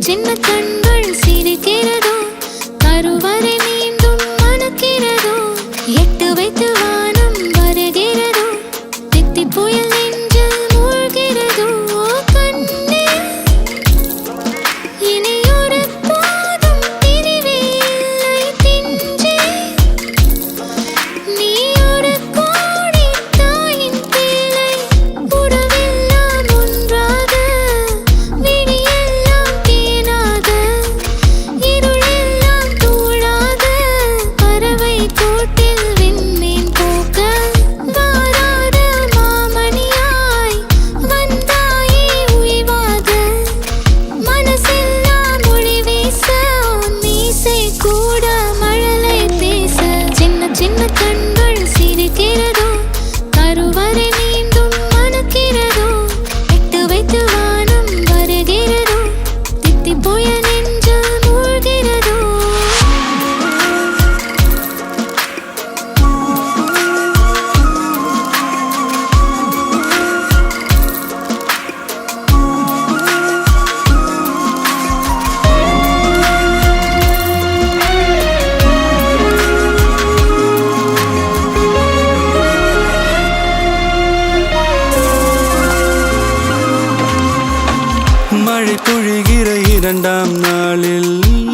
சின்ன கண்கள் சிரிக்கிறதோ, கருவறை மீண்டும் மணக்கிறதோ, எட்டு வைத்து வானம் வருகிறதோ, தித்தி புயல் நெஞ்சில் மூழ்கிறதோ. கண்ணே இனியொரு போதும் பிரிவே இல்லை பிஞ்சே, நீ ஒரு கோடி தாயின் பிள்ளை, உறவெல்லாம் ஒன்றாக, விழியெல்லாம் தேனாக, இருளெல்லாம் தூளாக, பறவை கூட்டில் விண்மீன் போக்க, வாராத மாமணியாய் வந்தாயே உய்வாக, மனசெல்லாம் மொழி வீச, மீசை கூட மழலை பேச. சின்ன சின்ன கண்கள் சிரிக்கிறதோ, கருவறை மீண்டும் மணக்கிறதோ, எட்டு வைத்து வானம் வருகிறதோ, தித்தி புயல் நெஞ்சில் மூழ்கிறதோ. மழை பொழிகிற இரண்டாம் நாளில்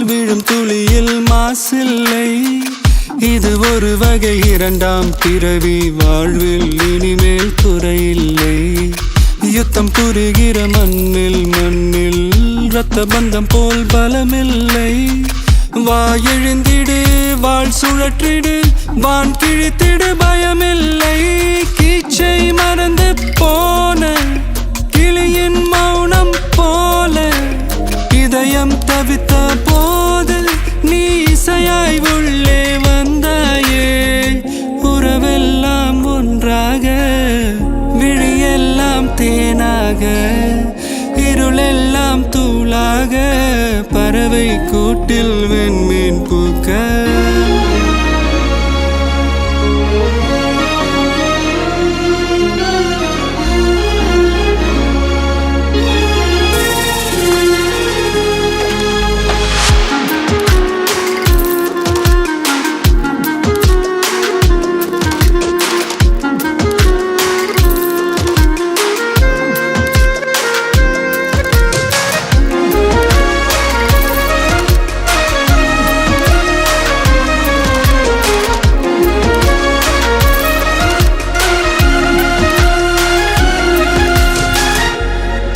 விழும் துளியில் மாசில்லை. இது ஒரு வகை இரண்டாம் பிறவி, வாழ்வில் இனிமேல் குறையில்லை. யுத்தம் புரிகிற மண்ணில் இரத்த பந்தம் போல் பலமில்லை. வா எழுந்திடு, வாழ் சுழற்றிடு, வான் கிழித்திடு, பயமில்லை. கீச்சை மறந்து போன கிளியின் மௌனம் போல, இதயம் தவித்த போது நீ இசையாய் உள்ளே வந்தாயே. உறவெல்லாம் ஒன்றாக, விழியெல்லாம் தேனாக, இருளெல்லாம் தூளாக, பறவை கூட்டில் வெண்மீன் பூக்க.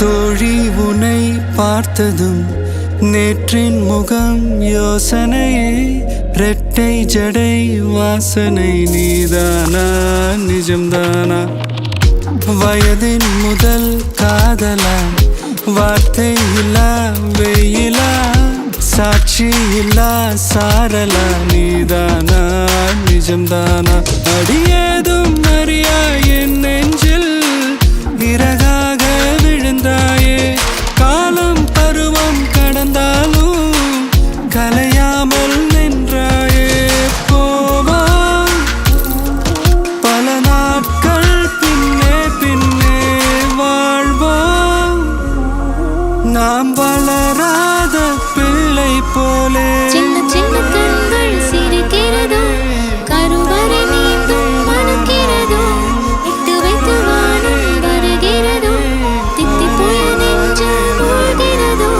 தோழி உன்னை பார்த்ததும் நேற்றின் முகம் யோசனையே, ரெட்டை ஜடை வாசனை நீதானா நிஜம்தானா? வயதின் முதல் காதலா, வார்த்தை இல்லா வெயிலா, சாட்சி இல்லா சாரலா, நீதானா நிஜம்தானா? அடியேதும் அறியா என் நெஞ்சில் இறகாக விழுந்தாயே. காலம் பருவம் கடந்தாலும் கலையாமல் நின்றாயே. போவோம் பல நாட்கள், பின்னே பின்னே வாழ்வோம், நாம் வளராத பிள்ளை போலே. சின்ன சின்ன கண்கள் சிரிக்கிறதோ, கருவறை மீண்டும் மணக்கிறதோ, எட்டு வைத்து வானம் வருகிறதோ, தித்தி புயல் நெஞ்சில் மூழ்கிறதோ.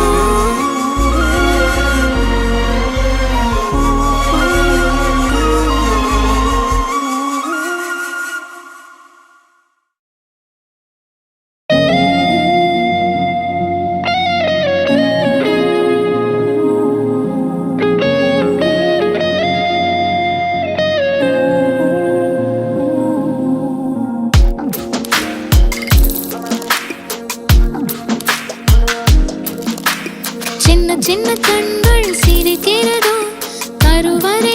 சின்ன சின்ன கண்கள் சிரிக்கிறதோ, கருவறை